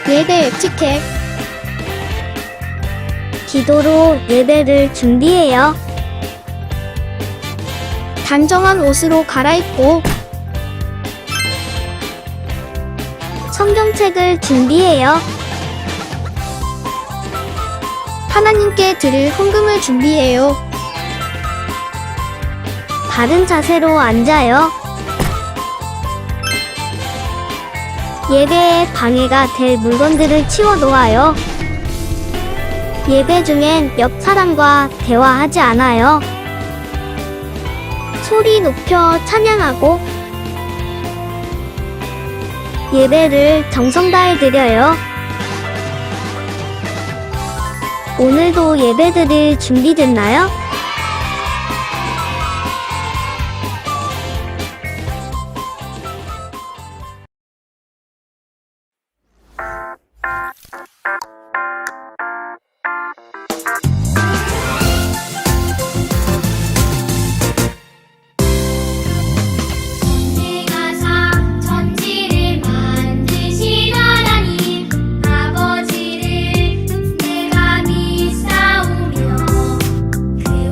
예배 에티켓. 기도로 예배를 준비해요. 단정한 옷으로 갈아입고 성경책을 준비해요. 하나님께 드릴 헌금을 준비해요. 바른 자세로 앉아요. 예배에 방해가 될 물건들을 치워놓아요. 예배 중엔 옆 사람과 대화하지 않아요. 소리 높여 찬양하고 예배를 정성 다해 드려요. 오늘도 예배 드릴 준비됐나요? 천지를 만드신 하나님 아버지를 내가 믿사오며 그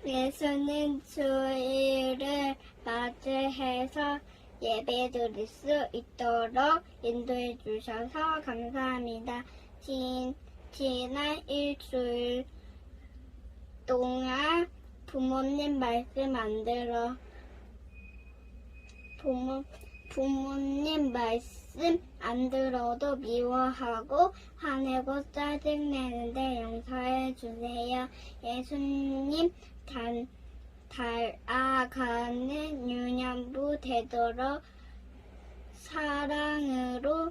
예수님 주일을 맞이해서 예배드릴 수 있도록 인도해 주셔서 감사합니다. 지난 일주일 동안 부모님 말씀 안 들어 부모님 말씀 안 들어도 미워하고 화내고 짜증내는데 용서해 주세요. 예수님 닮아가는 유년부 되도록 사랑으로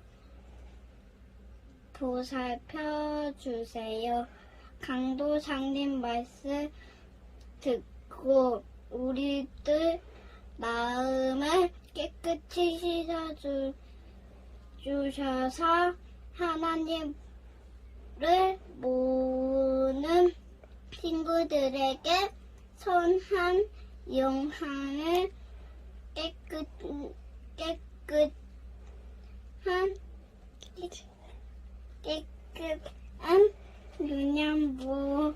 보살펴 주세요. 강도상님 말씀 듣고 우리들 마음을 깨끗이 씻어주셔서 하나님을 모르는 친구들에게 선한 영향을 깨끗한 유년부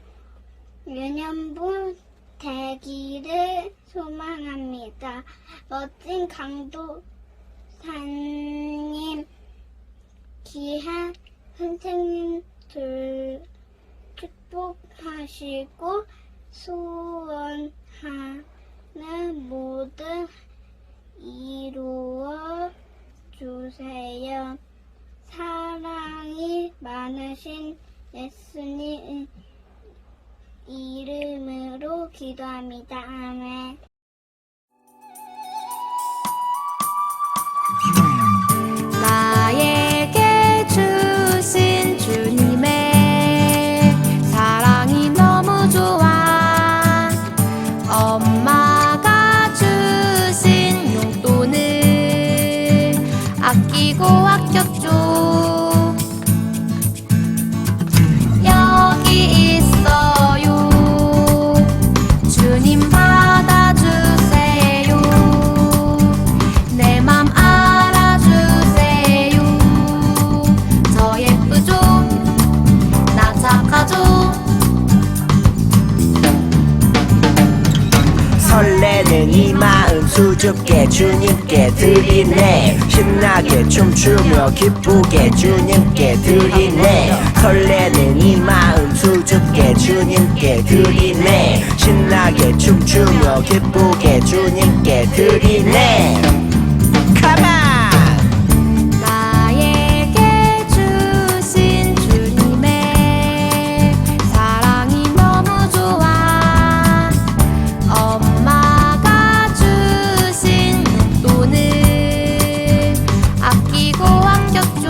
되기를 소망합니다. 멋진 강도사님, 귀한 선생님들 축복하시고 소원하는 모든 이루어 주세요. 사랑이 많으신 예수님 이름으로 기도합니다. 아멘. 나에게 주신 주님의 사랑이 너무 좋아. 엄마가 주신 용돈을 아끼고 아꼈죠. 여기 있어요. 주님 받아주세요. 내 맘 알아주세요. 저 예쁘죠? 나 착하죠? 설레는 이 마음 수줍게 주님께 드리네. 신나게 춤추며 기쁘게 주님께 드리네. 설레는 이 마음 수줍게 주님께 드리네. 신나게 춤추며 기쁘게 주님께 드리네. Come on! 나에게 주신 주님의 사랑이 너무 좋아. 엄마가 주신 용돈을 아끼고 아꼈죠.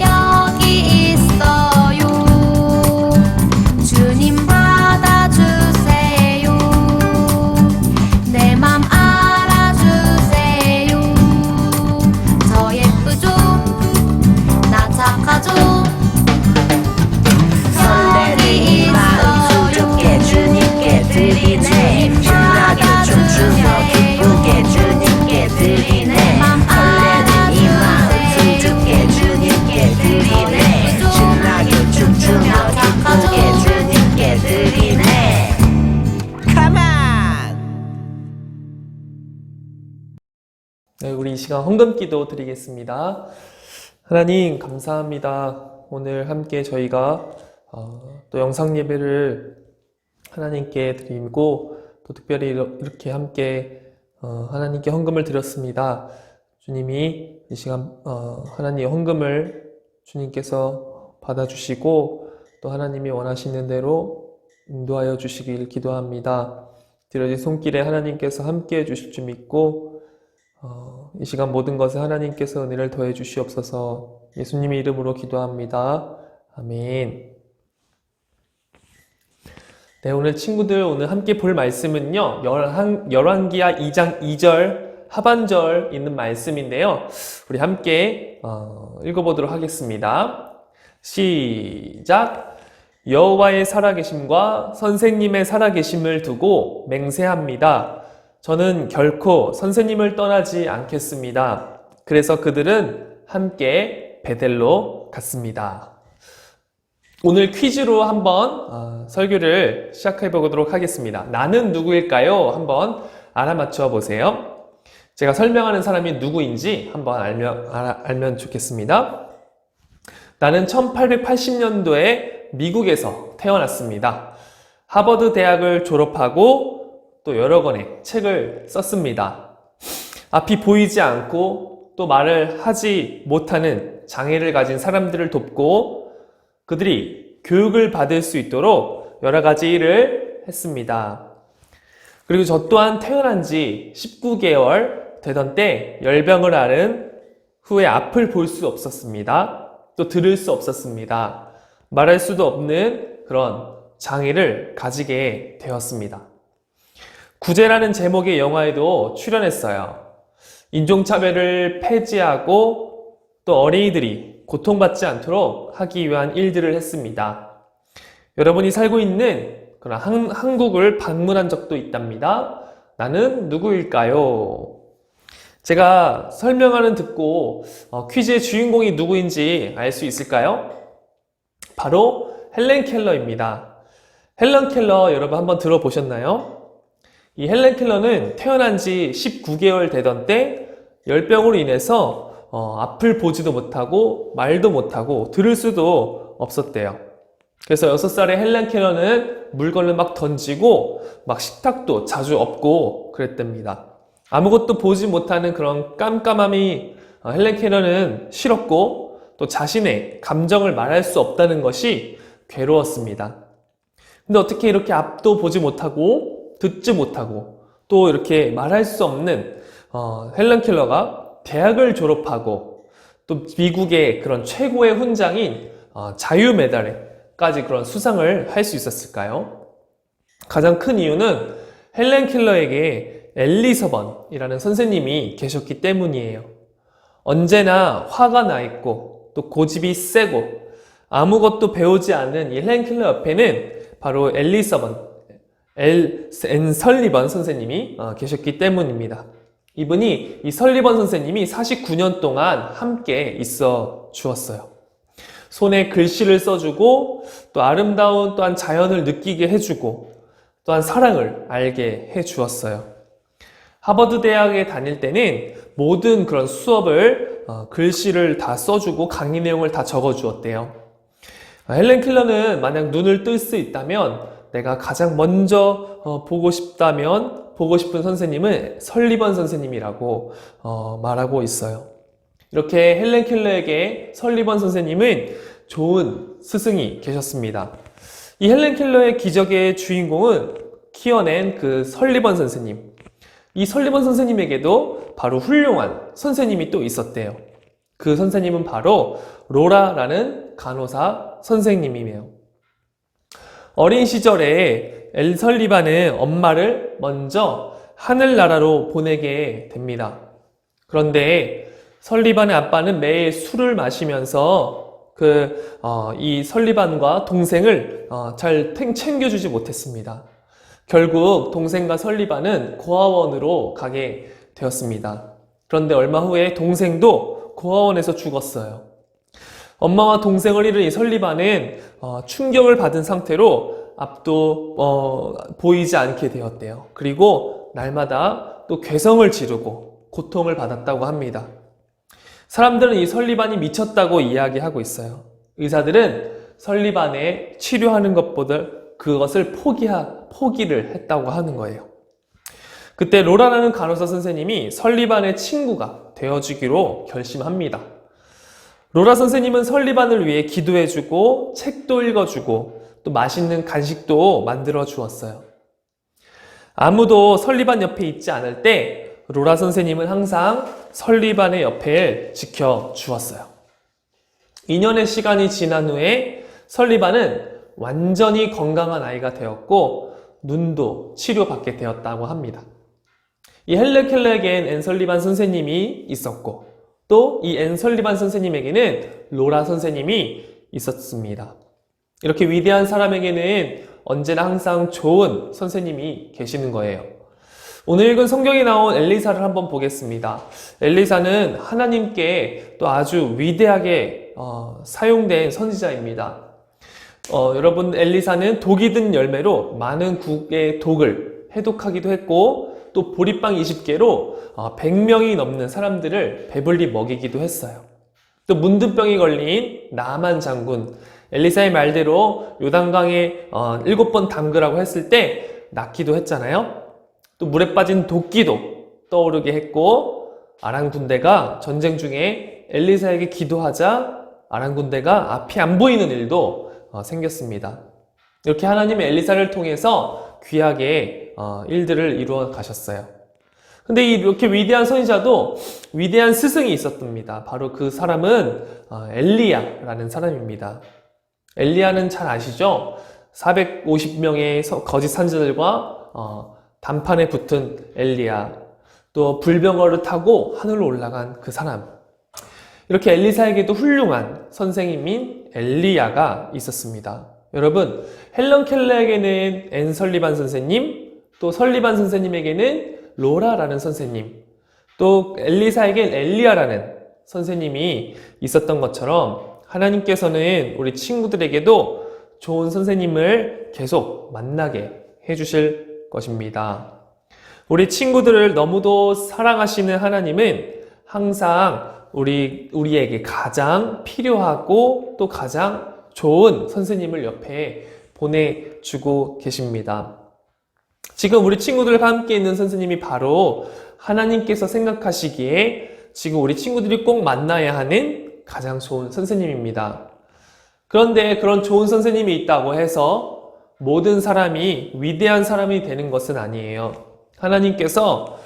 여기 있어요. 주님 받아주세요. 내 맘 알아주세요. 저 예쁘죠? 나 착하죠? 설레는 이 마음 수줍게 주님께 드리네. 신나게 춤추며 기쁘게 주님께 드리네. 설레는 이 마음 수줍게 주님께 드리네. 신나게 춤추며 기쁘게 주님께 드리네. Come on! 네, 우리 이 시간 헌금기도 드리겠습니다. 하나님 감사합니다. 오늘 함께 저희가 또 영상 예배를 하나님께 드리고 또 특별히 이렇게 함께 하나님께 헌금을 드렸습니다. 주님이 이 시간 하나님의 헌금을 주님께서 받아주시고 또 하나님이 원하시는 대로 인도하여 주시길 기도합니다. 드려진 손길에 하나님께서 함께해 주실 줄 믿고 이 시간 모든 것에 하나님께서 은혜를 더해 주시옵소서. 예수님의 이름으로 기도합니다. 아멘. 네, 오늘 친구들 오늘 함께 볼 말씀은요. 열왕기하 2장 2절 하반절 있는 말씀인데요. 우리 함께 읽어보도록 하겠습니다. 시작! 여호와의 살아계심과 선생님의 살아계심을 두고 맹세합니다. 저는 결코 선생님을 떠나지 않겠습니다. 그래서 그들은 함께 베델로 갔습니다. 오늘 퀴즈로 한번 설교를 시작해 보도록 하겠습니다. 나는 누구일까요? 한번 알아맞혀 보세요. 제가 설명하는 사람이 누구인지 한번 알면 좋겠습니다. 나는 1880년도에 미국에서 태어났습니다. 하버드 대학을 졸업하고 또 여러 권의 책을 썼습니다. 앞이 보이지 않고 또 말을 하지 못하는 장애를 가진 사람들을 돕고 그들이 교육을 받을 수 있도록 여러 가지 일을 했습니다. 그리고 저 또한 태어난 지 19개월 되던 때 열병을 앓은 후에 앞을 볼 수 없었습니다. 또 들을 수 없었습니다. 말할 수도 없는 그런 장애를 가지게 되었습니다. 구제라는 제목의 영화에도 출연했어요. 인종차별을 폐지하고 또 어린이들이 고통받지 않도록 하기 위한 일들을 했습니다. 여러분이 살고 있는 그런 한국을 방문한 적도 있답니다. 나는 누구일까요? 제가 설명하는 듣고 퀴즈의 주인공이 누구인지 알 수 있을까요? 바로 헬렌 켈러입니다. 헬렌 켈러 여러분 한번 들어보셨나요? 이 헬렌 켈러는 태어난 지 19개월 되던 때 열병으로 인해서 앞을 보지도 못하고 말도 못하고 들을 수도 없었대요. 그래서 6살의 헬렌 켈러는 물건을 막 던지고 막 식탁도 자주 엎고 그랬답니다. 아무것도 보지 못하는 그런 깜깜함이 헬렌 켈러는 싫었고 또 자신의 감정을 말할 수 없다는 것이 괴로웠습니다. 근데 어떻게 이렇게 앞도 보지 못하고 듣지 못하고 또 이렇게 말할 수 없는 헬렌 켈러가 대학을 졸업하고 또 미국의 그런 최고의 훈장인 자유메달까지 그런 수상을 할 수 있었을까요? 가장 큰 이유는 헬렌 켈러에게 엘리서번이라는 선생님이 계셨기 때문이에요. 언제나 화가 나 있고 또 고집이 세고 아무것도 배우지 않은 이 헬렌 켈러 옆에는 바로 앤 설리번 선생님이 계셨기 때문입니다. 이분이 이 설리번 선생님이 49년 동안 함께 있어 주었어요. 손에 글씨를 써주고 또 아름다운 또한 자연을 느끼게 해주고 또한 사랑을 알게 해주었어요. 하버드 대학에 다닐 때는 모든 그런 수업을 글씨를 다 써주고 강의 내용을 다 적어주었대요. 헬렌 켈러는 만약 눈을 뜰 수 있다면 내가 가장 먼저 보고 싶은 선생님은 설리번 선생님이라고 말하고 있어요. 이렇게 헬렌 켈러에게 설리번 선생님은 좋은 스승이 계셨습니다. 이 헬렌 켈러의 기적의 주인공은 키워낸 그 설리번 선생님. 이 설리번 선생님에게도 바로 훌륭한 선생님이 또 있었대요. 그 선생님은 바로 로라라는 간호사 선생님이에요. 어린 시절에 엘 설리반은 엄마를 먼저 하늘나라로 보내게 됩니다. 그런데 설리반의 아빠는 매일 술을 마시면서 이 설리반과 동생을 잘 챙겨주지 못했습니다. 결국 동생과 설리반은 고아원으로 가게 되었습니다. 그런데 얼마 후에 동생도 고아원에서 죽었어요. 엄마와 동생을 잃은 이 설리반은 충격을 받은 상태로 앞도 보이지 않게 되었대요. 그리고 날마다 또 괴성을 지르고 고통을 받았다고 합니다. 사람들은 이 설리반이 미쳤다고 이야기하고 있어요. 의사들은 설리반에 치료하는 것보다 그것을 포기를 했다고 하는 거예요. 그때 로라라는 간호사 선생님이 설리반의 친구가 되어주기로 결심합니다. 로라 선생님은 설리반을 위해 기도해주고 책도 읽어주고 또 맛있는 간식도 만들어 주었어요. 아무도 설리반 옆에 있지 않을 때 로라 선생님은 항상 설리반의 옆에 지켜주었어요. 2년의 시간이 지난 후에 설리반은 완전히 건강한 아이가 되었고 눈도 치료받게 되었다고 합니다. 이 헬렌 켈러에겐 앤 설리반 선생님이 있었고 또 이 앤 설리반 선생님에게는 로라 선생님이 있었습니다. 이렇게 위대한 사람에게는 언제나 항상 좋은 선생님이 계시는 거예요. 오늘 읽은 성경에 나온 엘리사를 한번 보겠습니다. 엘리사는 하나님께 또 아주 위대하게 사용된 선지자입니다. 여러분 엘리사는 독이 든 열매로 많은 국의 독을 해독하기도 했고 또 보리빵 20개로 100명이 넘는 사람들을 배불리 먹이기도 했어요. 또 문둥병이 걸린 나만 장군, 엘리사의 말대로 요단강에 7번 담그라고 했을 때 낫기도 했잖아요. 또 물에 빠진 도끼도 떠오르게 했고 아람 군대가 전쟁 중에 엘리사에게 기도하자 아람 군대가 앞이 안 보이는 일도 생겼습니다. 이렇게 하나님의 엘리사를 통해서 귀하게 일들을 이루어 가셨어요. 근데 이렇게 위대한 선지자도 위대한 스승이 있었답니다. 바로 그 사람은 엘리야라는 사람입니다. 엘리야는 잘 아시죠? 450명의 거짓 선지자들과 단판에 붙은 엘리야, 또 불병거를 타고 하늘로 올라간 그 사람. 이렇게 엘리사에게도 훌륭한 선생님인 엘리야가 있었습니다. 여러분, 헬런 켈러에게는 앤 설리반 선생님, 또 설리반 선생님에게는 로라라는 선생님, 또 엘리사에겐 엘리야라는 선생님이 있었던 것처럼 하나님께서는 우리 친구들에게도 좋은 선생님을 계속 만나게 해주실 것입니다. 우리 친구들을 너무도 사랑하시는 하나님은 항상 우리에게 가장 필요하고 또 가장 좋은 선생님을 옆에 보내주고 계십니다. 지금 우리 친구들과 함께 있는 선생님이 바로 하나님께서 생각하시기에 지금 우리 친구들이 꼭 만나야 하는 가장 좋은 선생님입니다. 그런데 그런 좋은 선생님이 있다고 해서 모든 사람이 위대한 사람이 되는 것은 아니에요. 하나님께서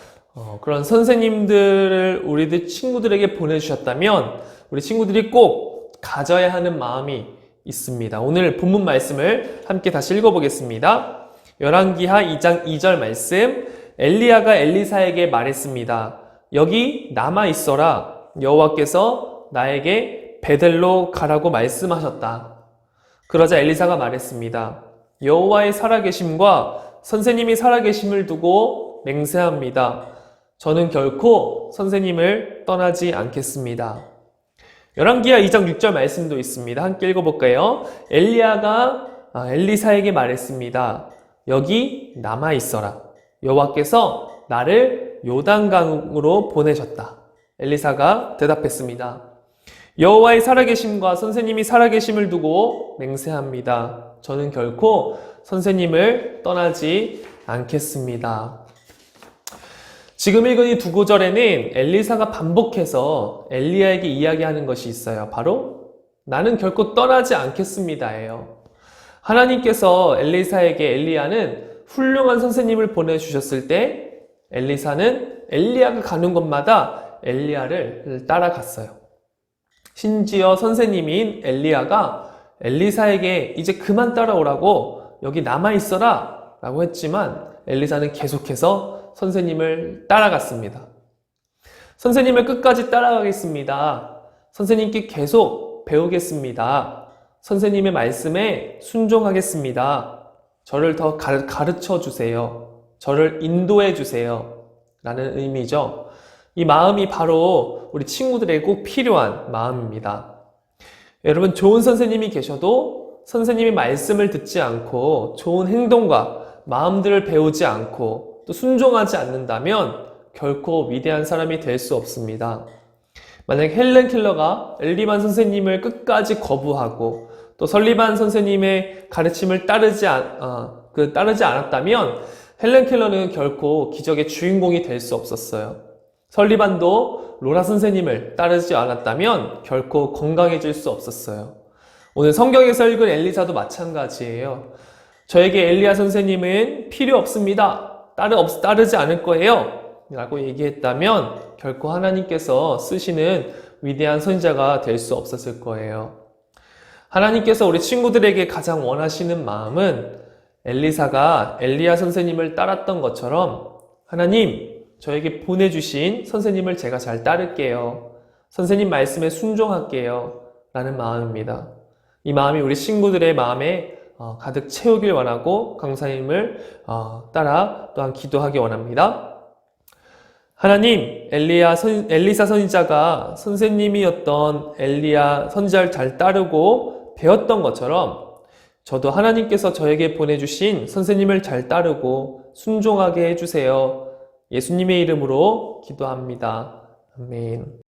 그런 선생님들을 우리들 친구들에게 보내주셨다면 우리 친구들이 꼭 가져야 하는 마음이 있습니다. 오늘 본문 말씀을 함께 다시 읽어보겠습니다. 열왕기하 2장 2절 말씀, 엘리야가 엘리사에게 말했습니다. 여기 남아있어라. 여호와께서 나에게 베델로 가라고 말씀하셨다. 그러자 엘리사가 말했습니다. 여호와의 살아계심과 선생님이 살아계심을 두고 맹세합니다. 저는 결코 선생님을 떠나지 않겠습니다. 열왕기하 2장 6절 말씀도 있습니다. 함께 읽어볼까요? 엘리야가 엘리사에게 말했습니다. 여기 남아있어라. 여호와께서 나를 요단강으로 보내셨다. 엘리사가 대답했습니다. 여호와의 살아계심과 선생님이 살아계심을 두고 맹세합니다. 저는 결코 선생님을 떠나지 않겠습니다. 지금 읽은 이 두 구절에는 엘리사가 반복해서 엘리야에게 이야기하는 것이 있어요. 바로 나는 결코 떠나지 않겠습니다예요. 하나님께서 엘리야는 훌륭한 선생님을 보내주셨을 때 엘리사는 엘리야가 가는 곳마다 엘리야를 따라갔어요. 심지어 선생님인 엘리야가 엘리사에게 이제 그만 따라오라고 여기 남아있어라 라고 했지만 엘리사는 계속해서 선생님을 따라갔습니다. 선생님을 끝까지 따라가겠습니다. 선생님께 계속 배우겠습니다. 선생님의 말씀에 순종하겠습니다. 저를 더 가르쳐 주세요. 저를 인도해 주세요. 라는 의미죠. 이 마음이 바로 우리 친구들에게 꼭 필요한 마음입니다. 여러분, 좋은 선생님이 계셔도 선생님의 말씀을 듣지 않고 좋은 행동과 마음들을 배우지 않고 또 순종하지 않는다면 결코 위대한 사람이 될 수 없습니다. 만약 헬렌 켈러가 엘리반 선생님을 끝까지 거부하고 또 설리반 선생님의 가르침을 따르지 않았다면 헬렌 켈러는 결코 기적의 주인공이 될 수 없었어요. 설리반도 로라 선생님을 따르지 않았다면 결코 건강해질 수 없었어요. 오늘 성경에서 읽은 엘리사도 마찬가지예요. 저에게 엘리야 선생님은 필요 없습니다. 따르지 않을 거예요. 라고 얘기했다면 결코 하나님께서 쓰시는 위대한 선지자가 될 수 없었을 거예요. 하나님께서 우리 친구들에게 가장 원하시는 마음은 엘리사가 엘리야 선생님을 따랐던 것처럼 하나님, 저에게 보내주신 선생님을 제가 잘 따를게요. 선생님 말씀에 순종할게요. 라는 마음입니다. 이 마음이 우리 친구들의 마음에 가득 채우길 원하고 강사님을 따라 또한 기도하기 원합니다. 하나님, 엘리사 선지자가 선생님이었던 엘리야 선지자를 잘 따르고 배웠던 것처럼 저도 하나님께서 저에게 보내주신 선생님을 잘 따르고 순종하게 해주세요. 예수님의 이름으로 기도합니다. 아멘.